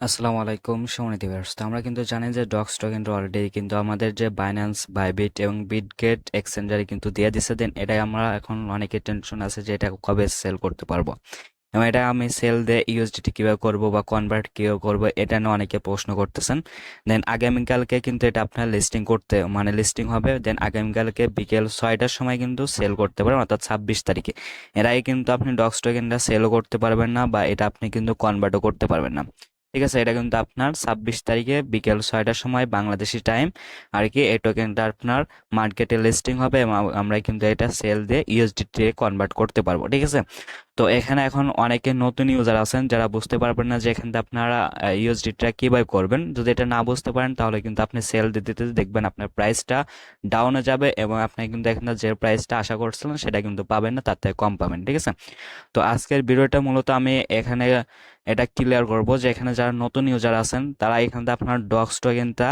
আসসালামু আলাইকুম সম্মানিত ভিউয়ার্স। তো আমরা কিন্তু জানি যে ডক্স টোকেনটা অলরেডি কিন্তু আমাদের যে বাইন্যান্স, বাইবিট এবং বিটগেট এক্সচেঞ্জারে কিন্তু দিয়ে দিছে। দেন এটাই আমরা এখন অনেকের টেনশন আছে যে এটা কবে সেল করতে পারবো, এবং এটা আমি সেল দিয়ে ইউএসডিটি কীভাবে করবো বা কনভার্ট কীভাবে করবো এটা নিয়ে অনেকে প্রশ্ন করতেছেন। দেন আগামীকালকে কিন্তু এটা আপনার লিস্টিং করতে মানে লিস্টিং হবে। দেন আগামীকালকে বিকেল 6টার সময় কিন্তু সেল করতে পারেন, অর্থাৎ 26 তারিখে। এর আগে কিন্তু আপনি ডক্স টোকেনটা সেলও করতে পারবেন না বা এটা আপনি কিন্তু কনভার্টও করতে পারবেন না। ঠিক আছে, এটা কিন্তু আপনার 26 তারিখে বিকেল 6টার সময় বাংলাদেশি টাইম আর কি এই টোকেনটা আপনার মার্কেটে লিস্টিং হবে এবং আমরা কিন্তু এটা সেল দিয়ে ইউএসডিটি কনভার্ট করতে পারবো। ঠিক আছে, তো এখানে এখন অনেকে নতুন ইউজার আছেন যারা বুঝতে পারবেন না যে এখান থেকে আপনারা ইউএসডিটা কীভাবে করবেন। যদি এটা না বুঝতে পারেন তাহলে কিন্তু আপনি সেল দিতে দিতে দেখবেন আপনার প্রাইসটা ডাউনে যাবে এবং আপনি কিন্তু এখানে যে প্রাইসটা আশা করছিলেন সেটা কিন্তু পাবেন না, তার থেকে কম পাবেন। ঠিক আছে, তো আজকের ভিডিওটা মূলত আমি এখানে এটা ক্লিয়ার করব যে এখানে যারা নতুন ইউজার আছেন তারা এখান থেকে আপনার ডক্স টোকেনটা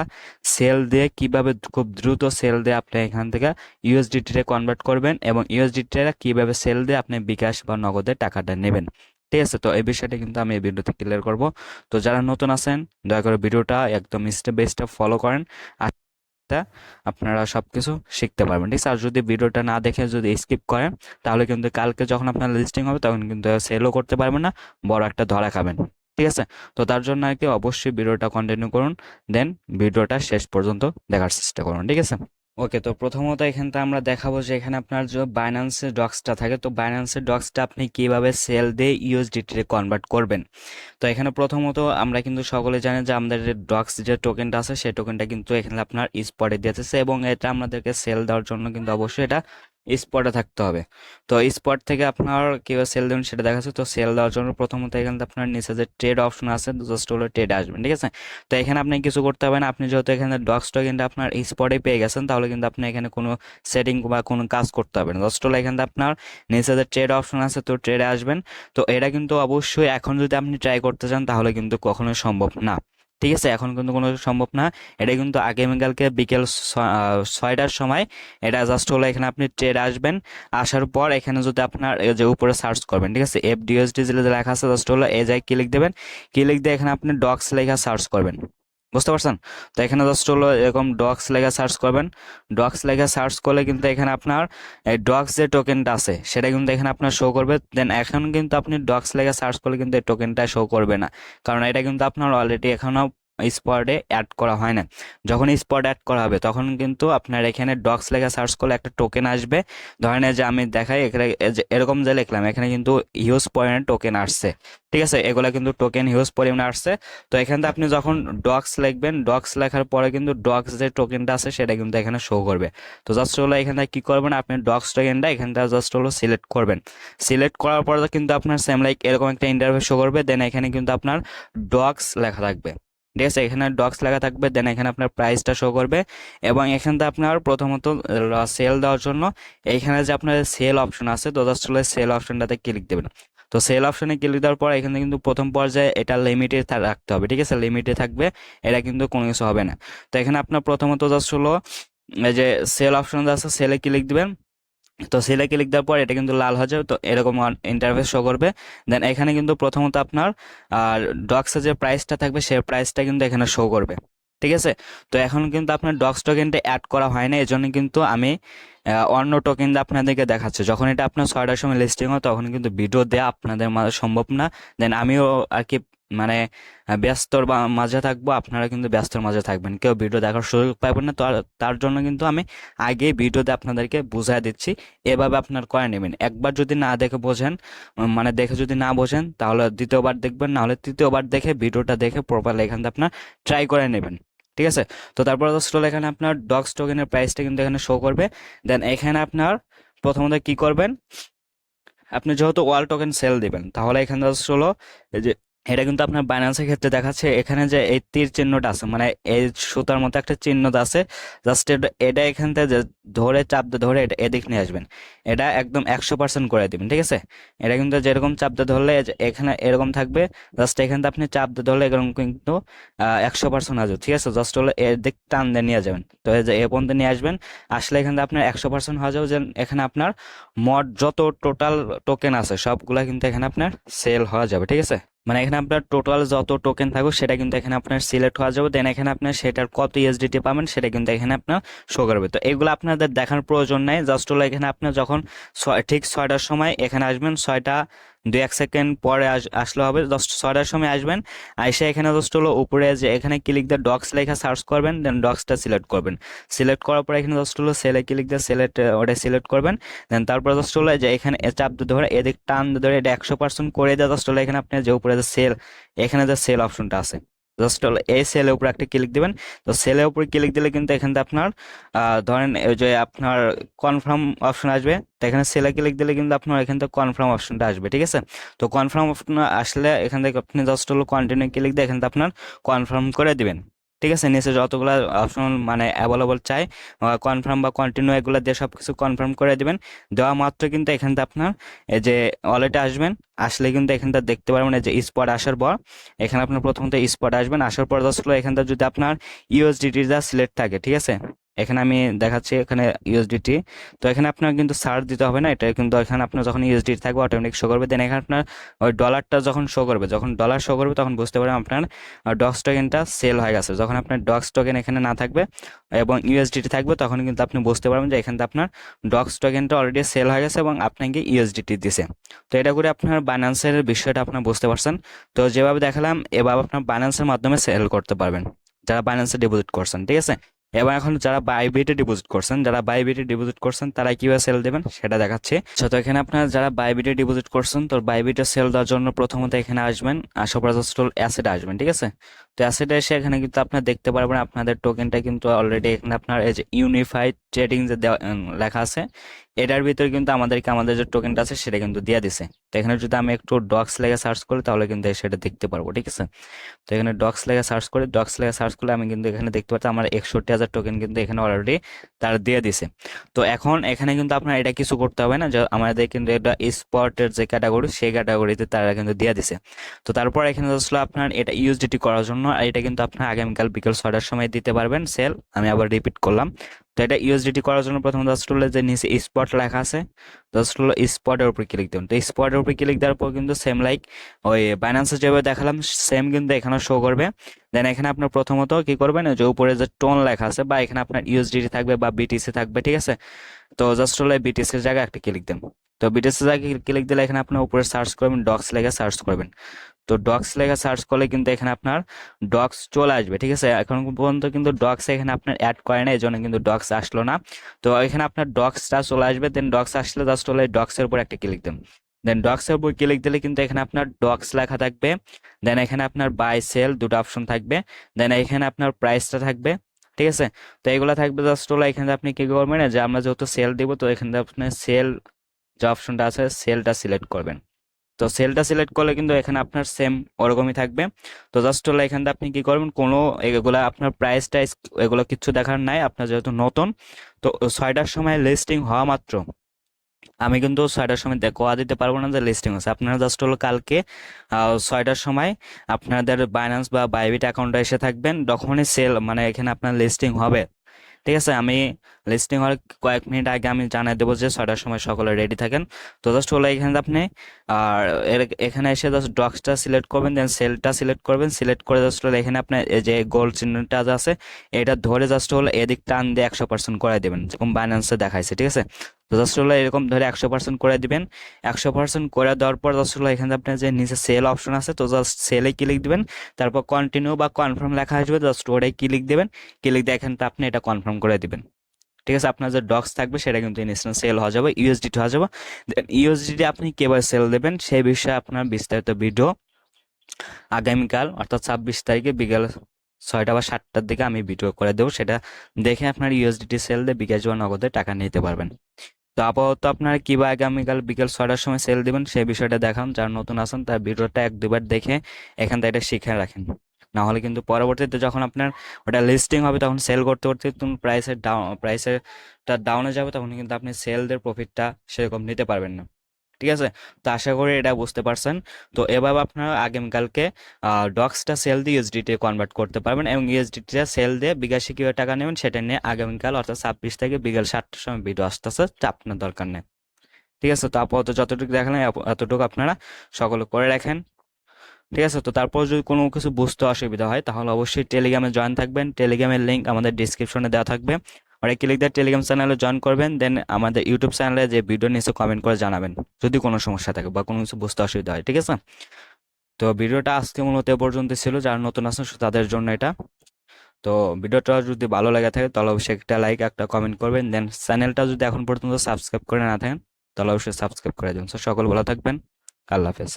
সেল দিয়ে কিভাবে খুব দ্রুত সেল দিয়ে আপনি এখান থেকে ইউএসডিটিতে কনভার্ট করবেন এবং ইউএসডিটিটা কিভাবে সেল দিয়ে আপনি বিকাশ বা নগদে টাকাটা নেবেন। ঠিক আছে, তো এই বিষয়টা কিন্তু আমি এই ভিডিওতে ক্লিয়ার করব। তো যারা নতুন আছেন দয়া করে ভিডিওটা একদম স্টেপ বাই স্টেপ ফলো করেন, আর আপনারা সবকিছু শিখতে পারবেন। ঠিক আছে, আর যদি ভিডিওটা না দেখে যদি স্কিপ করেন তাহলে কিন্তু কালকে যখন আপনার লিস্টিং হবে তখন কিন্তু সেলও করতে পারবেন না, বড় একটা ধরা খাবেন। ঠিক আছে, তো তার জন্য আর কি অবশ্যই ভিডিওটা কন্টিনিউ করুন, দেন ভিডিওটা শেষ পর্যন্ত দেখার চেষ্টা করুন। ঠিক আছে, ওকে। তো প্রথমত এখানটা আমরা দেখাবো যে এখানে আপনার যে বাইন্যান্সের ডক্সটা থাকে, তো বাইন্যান্সের ডক্সটা আপনি কিভাবে সেল দিয়ে ইউএসডিটি কনভার্ট করবেন। তো এখানে প্রথমত আমরা কিন্তু সকলে জানি যে আমাদের ডক্স যে টোকেনটা আছে সেই টোকেনটা কিন্তু এখানে আপনার স্পটে দিতেছে এবং এটা আমাদেরকে সেল দেওয়ার জন্য কিন্তু অবশ্যই এটা স্পটে থাকতে হবে। তো স্পট থেকে আপনার কীভাবে সেল দেবেন সেটা দেখাচ্ছে। তো সেল দেওয়ার জন্য প্রথমত এখানে আপনার নিচে যে ট্রেড অপশন আছে জাস্ট হলো ট্রেডে আসবেন। ঠিক আছে, তো এখানে আপনি কিছু করতে হবে না, আপনি যেহেতু এখানে ডক্স টোকেনটা আপনার স্পটে পেয়ে গেছেন তাহলে কিন্তু আপনি এখানে কোনো সেটিং বা কোনো কাজ করতে হবে না। জাস্ট হলো এখানে আপনার নিচে যে ট্রেড অপশন আছে তো ট্রেডে আসবেন। তো এটা কিন্তু অবশ্যই এখন যদি আপনি ট্রাই করতে চান তাহলে কিন্তু কখনোই সম্ভব না। ঠিক আছে, এখন কিন্তু কোনো সম্ভব না। এটা কিন্তু আগামীকালকে বিকেল 6টার সময় এটা জাস্ট হলো এখানে আপনি ট্রেড আসবেন। আসার পর এখানে যদি আপনার এই যে উপরে সার্চ করবেন, ঠিক আছে, এফডিএসডি যে লেখা আছে জাস্ট হলো এই জায়গায় ক্লিক দেবেন। ক্লিক দিয়ে এখানে আপনি ডক্স লেখা সার্চ করবেন। বুঝতে পারছেন? তো এখানে জাস্ট হলো এরকম ডক্স লেখা সার্চ করবেন। ডক্স লেখা সার্চ করলে কিন্তু এখানে আপনার এই ডক্স যে টোকেনটা আছে সেটা কিন্তু এখানে আপনার শো করবে। দেন এখন কিন্তু আপনি ডক্স লেখা সার্চ করলে কিন্তু এই টোকেনটা শো করবে না, কারণ এটা কিন্তু আপনার অলরেডি এখনো স্পটে অ্যাড করা হয় না। যখন স্পট অ্যাড করা হবে তখন কিন্তু আপনার এখানে ডক্স লেখা সার্চ করলে একটা টোকেন আসবে। ধরেন এই যে আমি দেখাই এখানে এই যে এরকম যে লিখলাম এখানে কিন্তু হিউজ পরিমাণে টোকেন আসছে। ঠিক আছে, এগুলা কিন্তু টোকেন হিউজ পরিমাণে আসছে। তো এখান থেকে আপনি যখন ডক্স লিখবেন, ডক্স লেখার পরে কিন্তু ডক্স যে টোকেনটা আছে সেটা কিন্তু এখানে শো করবে। তো জাস্ট হলো এখান থেকে কী করবেন, আপনি ডক্স টোকেনটা এখান থেকে জাস্ট হলো সিলেক্ট করবেন। সিলেক্ট করার পরে কিন্তু আপনার সেম লাইক এরকম একটা ইন্টারফেস শো করবে। দেন এখানে কিন্তু আপনার ডক্স লেখা থাকবে। ঠিক আছে, এখানে ডক্স লেখা থাকবে। দেন এখানে আপনার প্রাইসটা শো করবে এবং এখান থেকে আপনার প্রথমত সেল দেওয়ার জন্য এইখানে যে আপনার সেল অপশন আছে তো জাস্ট হলো সেল অপশনটাতে ক্লিক দেবেন। তো সেল অপশনে ক্লিক দেওয়ার পর এখানে কিন্তু প্রথম পর্যায়ে এটা লিমিটে রাখতে হবে। ঠিক আছে, লিমিটে থাকবে, এটা কিন্তু কোনো কিছু হবে না। তো এখানে আপনার প্রথমত জাস্ট হলো এই যে সেল অপশন আছে সেলে ক্লিক দিবেন। তো সেলে ক্লিক দেওয়ার পর এটা কিন্তু লাল হয়ে যাবে, তো এরকম ইন্টারফেস শো করবে। দেন এখানে কিন্তু প্রথমত আপনার আর ডক্সের যে প্রাইসটা থাকবে সেই প্রাইসটা কিন্তু এখানে শো করবে। ঠিক আছে, তো এখন কিন্তু আপনার ডক্স টোকেনটা অ্যাড করা হয় না, এজন্য কিন্তু আমি অন্য টোকেন দিয়ে আপনাদেরকে দেখাচ্ছি। যখন এটা আপনার 6টার সময় লিস্টিং হয় তখন কিন্তু ভিডিও দেওয়া আপনাদের মাঝে সম্ভব না। দেন আমিও আর কি মানে ব্যস্তর মাঝে থাকবো, আপনারা কিন্তু ব্যস্তর মাঝে থাকবেন, কেউ ভিডিও দেখার সুযোগ পাবেন না। তো তার জন্য কিন্তু আমি আগেই ভিডিওতে আপনাদেরকে বুঝাই দিচ্ছি, এভাবে আপনার করে নেবেন। একবার যদি না দেখে বোঝেন, মানে দেখে যদি না বোঝেন তাহলে দ্বিতীয়বার দেখবেন, না হলে তৃতীয়বার দেখে ভিডিওটা দেখে প্রপারলি এখান থেকে আপনার ট্রাই করে নেবেন। ঠিক আছে, তো তারপর স্টল এখানে আপনার ডক্স টোকেনের প্রাইসটা কিন্তু এখানে শো করবে। দেন এখানে আপনার প্রথমত কি করবেন, আপনি যেহেতু ওয়াল টোকেন সেল দিবেন তাহলে এখানে জাস্ট হলো এই যে এটা কিন্তু আপনার বাইন্যান্সের ক্ষেত্রে দেখাচ্ছে এখানে যে এই তীর চিহ্নটা আছে, মানে এই সুতার মতো একটা চিহ্নটা আছে, জাস্ট এটা এখান থেকে ধরে চাপ দিয়ে ধরে এটা এদিক নিয়ে আসবেন। এটা একদম 100% করে দিবেন। ঠিক আছে, এটা কিন্তু যেরকম চাপ দিয়ে ধরলে এখানে এরকম থাকবে, জাস্ট এখান থেকে আপনি চাপ দিয়ে ধরলে এরকম কিন্তু 100% আসবে। ঠিক আছে, জাস্ট হলো এদিক টান দিয়ে নিয়ে যাবেন। তো এই যে এ পর্যন্ত নিয়ে আসবেন, আসলে এখান থেকে আপনার 100% হয়ে যাবে। যে এখানে আপনার মোট যত টোটাল টোকেন আছে সবগুলা কিন্তু এখানে আপনার সেল হওয়া যাবে। ঠিক আছে, মানে এখানে আপনার টোটাল যত টোকেন থাকুক সেটা কিন্তু এখানে আপনার সিলেক্ট হওয়া যাবে, দেন এখানে আপনার সেটার কত ইউএসডিটি পাবেন সেটা কিন্তু এখানে আপনার শো করবে। তো এগুলো আপনাদের দেখার প্রয়োজন নাই, জাস্ট হলো এখানে আপনার যখন ঠিক 6টার সময় এখানে আসবেন, 6টা 2-1 সেকেন্ড পরে আসলে হবে, জাস্ট 6টার সময় আসবেন, এসে এখানে জাস্ট হলো উপরে যে এখানে ক্লিক দিয়ে ডক্স লেখা সার্চ করবেন, দেন ডক্সটা সিলেক্ট করবেন। সিলেক্ট করার পরে এখানে জাস্ট হলো সেলে ক্লিক দিয়ে ওটা সিলেক্ট করবেন, দেন তারপর জাস্ট হলো যে এখানে চাপ দিয়ে ধরে এদিক টান দিয়ে ধরে এটা 100% করে দেওয়া, জাস্ট হলো এখানে আপনি যে উপরে যে সেল, এখানে যে সেল অপশনটা আছে, জাস্ট হলো এই সেলের উপরে একটা ক্লিক দিবেন। তো সেলের উপরে ক্লিক দিলে কিন্তু এখান থেকে আপনার ধরেন ওই যে আপনার কনফার্ম অপশন আসবে, তো এখানে সেলে ক্লিক দিলে কিন্তু আপনার এখান থেকে কনফার্ম অপশনটা আসবে, ঠিক আছে। তো কনফার্ম অপশন আসলে এখান থেকে আপনি জাস্ট হলো কন্টিনিউ ক্লিক দিয়ে এখান থেকে আপনার কনফার্ম করে দিবেন, ঠিক আছে। নিচে যতগুলো অপশন মানে অ্যাভেলেবল চাই কনফার্ম বা কন্টিনিউ এগুলো দিয়ে সব কিছু কনফার্ম করে দিবেন। দেওয়া মাত্র কিন্তু এখান থেকে আপনার এই যে ওয়ালেটে আসবেন, আসলে কিন্তু এখানটা দেখতে পারবেন এই যে স্পট আসার পর এখানে আপনার প্রথমত স্পট আসবেন, আসার পর জাস্ট হলো এখানটা যদি আপনার ইউএসডিটি যা সিলেক্ট থাকে, ঠিক আছে, এখানে আমি দেখাচ্ছি এখানে ইউএসডিটি। তো এখানে আপনার কিন্তু সার্চ দিতে হবে না, এটা কিন্তু এখানে আপনার যখন ইউএসডিটি থাকবে অটোমেটিক শো করবে, দেন এখানে আপনার ওই ডলারটা যখন শো করবে, যখন ডলার শো করবে তখন বুঝতে পারবেন আপনার ডক্স টোকেনটা সেল হয়ে গেছে। যখন আপনার ডক্স টোকেন এখানে না থাকবে এবং ইউএসডিটি থাকবে তখন কিন্তু আপনি বুঝতে পারবেন যে এখানে আপনার ডক্স টোকেনটা অলরেডি সেল হয়ে গেছে এবং আপনাকে ইউএসডিটি দিছে। তো এটা করে আপনার বাইন্যান্সের বিষয়টা আপনার বুঝতে পারছেন। তো যেভাবে দেখালাম এভাবে আপনার বাইন্যান্সের মাধ্যমে সেল করতে পারবেন যারা বাইন্যান্সে ডিপোজিট করছেন, ঠিক আছে। এবং এখন যারা বাইবিটে ডিপোজিট করছেন তারা কিভাবে সেল দেবেন সেটা দেখাচ্ছি। তো এখানে আপনারা যারা বাইবিটে ডিপোজিট করছেন, তো বাইবিটে সেল দেওয়ার জন্য প্রথমত এখানে আসবেন, আসার পর জাস্ট অ্যাসেটে আসবেন, ঠিক আছে। তো অ্যাসেটে এসে এখানে কিন্তু আপনারা দেখতে পারবেন আপনাদের টোকেনটা কিন্তু অলরেডি এখানে আপনার এই যে ইউনিফাইড ট্রেডিং যে লেখা আছে এটার ভিতরে কিন্তু আমাদের যে টোকেনটা আছে সেটা কিন্তু দিয়ে দিছে। তো এখানে যদি আমি একটু ডক্স লেগে সার্চ করি তাহলে কিন্তু সেটা দেখতে পারবো, ঠিক আছে। তো এখানে ডক্স লেগে সার্চ করলে আমি কিন্তু এখানে দেখতে পাচ্ছি আমার 61,000 টোকেন কিন্তু এখানে অলরেডি তারা দিয়ে দিছে। তো এখন এখানে কিন্তু আপনার এটা কিছু করতে হবে না, যে আমাদের কিন্তু এটা স্পটের যে ক্যাটাগরি সেই ক্যাটাগরিতে তারা কিন্তু দিয়ে দিছে। তো তারপর এখানে আসলে আপনার এটা ইউএসডিটি করার জন্য, আর এটা কিন্তু আপনার আগামীকাল বিকেল 6টার সময় দিতে পারবেন সেল, আমি আবার রিপিট করলাম। তো এটা ইউএসডিটি করার জন্য প্রথম জাস্ট হলো যে নিচে স্পট লেখা আছে, জাস্ট হলো স্পটের উপর ক্লিক দেবেন। তো স্পটের উপর ক্লিক দেওয়ার পর কিন্তু সেম লাইক ওই বাইন্যান্সে যেভাবে দেখালাম সেম কিন্তু এখানে শো করবে। দেন এখানে আপনার প্রথমত কি করবেন, যে উপরে যে টোন লেখা আছে বা এখানে আপনার ইউএসডিটি থাকবে বা বিটিসি থাকবে, ঠিক আছে। তো জাস্ট হলো বিটিসির জায়গায় একটা ক্লিক দেন। তো বিটিসির জায়গায় ক্লিক দিলে এখানে আপনার উপরে সার্চ করবেন, ডক্স লেখা সার্চ করবেন। তো ডক্স লেখা সার্চ করলে কিন্তু এখানে আপনার ডক্স চলে আসবে, ঠিক আছে। এখন পর্যন্ত কিন্তু ডক্স এখানে আপনার অ্যাড করে না, এই জন্য কিন্তু ডক্স আসলো না। তো এখানে আপনার ডক্সটা চলে আসবে, দেন ডক্স আসলে জাস্ট হলো ডক্সের উপর একটা ক্লিক দেন। দেন ডক্সের উপর ক্লিক দিলে কিন্তু এখানে আপনার ডক্স লেখা থাকবে, দেন এখানে আপনার বাই সেল দুটো অপশন থাকবে, দেন এখানে আপনার প্রাইসটা থাকবে, ঠিক আছে। তো এগুলো থাকবে জাস্ট হলো এখানে আপনি কি করবেন, যে আমরা যেহেতু সেল দিব তো এখানে আপনি সেল যে অপশনটা আছে সেলটা সিলেক্ট করবেন। তো সেলটা সিলেক্ট করলে কিন্তু এখানে আপনার সেম ওরকমই থাকবে। তো জাস্ট হলো এখান থেকে আপনি কি করবেন, কোনো এগুলা আপনার প্রাইস টাইস এগুলো কিছু দেখার নাই, আপনার যেহেতু নতুন। তো 6টার সময় লিস্টিং হওয়া মাত্র আমি কিন্তু 6টার সময় কোয়া দিতে পারবো না যে লিস্টিং হচ্ছে, আপনারা জাস্ট হলো কালকে 6টার সময় আপনাদের বাইন্যান্স বা বাইবিট অ্যাকাউন্টে এসে থাকবেন, যখনই সেল মানে এখানে আপনার লিস্টিং হবে, ঠিক আছে। আমি লিস্টিং হওয়ার কয়েক মিনিট আগে আমি জানিয়ে দেবো যে 6টার সময় সকলে রেডি থাকেন। তো জাস্ট হলো এখানে আপনি আর এখানে এসে জাস্ট ডক্সটা সিলেক্ট করবেন, দেন সেলটা সিলেক্ট করবেন, সিলেক্ট করে জাস্ট হলো এখানে আপনার এই যে গোল চিহ্নটা যা আছে এটা ধরে জাস্ট হলো এদিক টান দিয়ে 100% করে দেবেন, যেরকম বাইন্যান্সে দেখাইছে, ঠিক আছে। তো জাস্ট হলো এরকম ধরে 100% করে দিবেন। 100% করে দেওয়ার পর জাস্ট হলো এখানে আপনার যে নিচে সেল অপশন আছে তো জাস্ট সেলে ক্লিক দিবেন, তারপর কন্টিনিউ বা কনফার্ম লেখা আসবে, জাস্ট ওটাই ক্লিক দিবেন। ক্লিক দিয়ে এখানে আপনি এটা কনফার্ম করে দিবেন, ঠিক আছে। আপনার যে ডক্স থাকবে সেটা কিন্তু ইনস্ট্যান্ট সেল হয়ে যাবে, ইউএসডিটি হয়ে যাবে। দেন ইউএসডিটি আপনি কিভাবে সেল দেবেন সেই বিষয়ে আপনার বিস্তারিত ভিডিও আগামীকাল অর্থাৎ 26 তারিখে বিকেল 6টা বা 7টার দিকে আমি ভিডিও করে দেবো, সেটা দেখে আপনার ইউএসডিটি সেল দিয়ে বিকাশ বা নগদে টাকা নিতে পারবেন। তো আপাতত আপনারা কিভাবে আগামীকাল বিকেল 6টার সময় সেল দিবেন সেই বিষয়টা দেখান, যারা নতুন আছেন তার ভিডিওটা 1-2বার দেখে এখান থেকে এটা শিখে রাখেন। না হলে কিন্তু পরবর্তীতে যখন আপনার ওটা লিস্টিং হবে তখন সেল করতে করতে তুমি প্রাইসের ডাউনে যাবে, তখন কিন্তু আপনি সেলদের প্রফিটটা সেরকম নিতে পারবেন না, ঠিক আছে। তো আশা করি এটা বুঝতে পারছেন। তো এভাবে আপনারা আগামীকালকে ডক্সটা সেল দিয়ে ইউএসডিটি কনভার্ট করতে পারবেন এবং ইউএসডিটিটা সেল দিয়ে বিকাশে কীভাবে টাকা নেবেন সেটা নিয়ে আগামীকাল অর্থাৎ 26 থেকে বিকেল 7টার সময় ভিডিও আসতেছে, আপনার দরকার নেই, ঠিক আছে। তো আপাতত যতটুকু দেখালেন এতটুকু আপনারা সকলে করে রাখেন। ঠিক আছে? তো তারপর যদি কোনো কিছু বুঝতে অসুবিধা হয় তাহলে অবশ্যই টেলিগ্রামে জয়েন থাকবেন। টেলিগ্রামের লিঙ্ক আমাদের ডিসক্রিপশনে দেওয়া থাকবে। ওরা ক্লিক দিয়ে টেলিগ্রাম চ্যানেলে জয়েন করবেন, দেন আমাদের ইউটিউব চ্যানেলে যে ভিডিও নিচে কমেন্ট করে জানাবেন যদি কোনো সমস্যা থাকে বা কোনো কিছু বুঝতে অসুবিধা হয়। ঠিক আছে? তো ভিডিওটা আজকে মূলত এ পর্যন্ত ছিল, যারা নতুন আছেন তাদের জন্য এটা। তো ভিডিওটা যদি ভালো লাগে থাকে তাহলে অবশ্যই একটা লাইক একটা কমেন্ট করবেন, দেন চ্যানেলটা যদি এখন পর্যন্ত সাবস্ক্রাইব করে না থাকেন তাহলে অবশ্যই সাবস্ক্রাইব করে দিন। সকল ভালো থাকবেন। আল্লাহ হাফেজ।